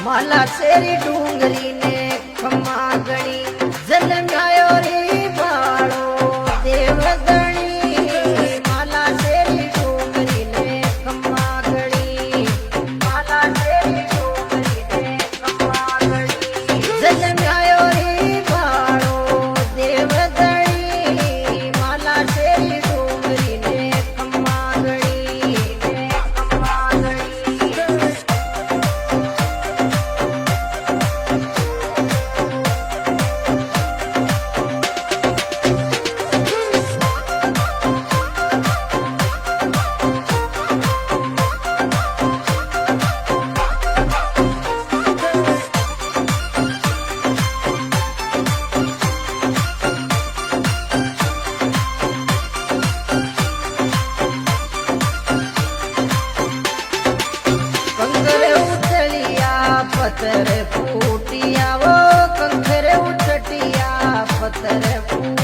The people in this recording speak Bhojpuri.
माला शेरी डूंगरी ने खमागणी जन्मायो रे बाळो देवगणी माला शेरी डूंगरी ने खमागणी माला शेरी डूंगरी ने खमागणी जन्मायो रे बाळो देवगणी माला शेरी डूंगरी ने खमागणी पत्थर फूटिया वो कंखरे उठटिया पत्थर फूट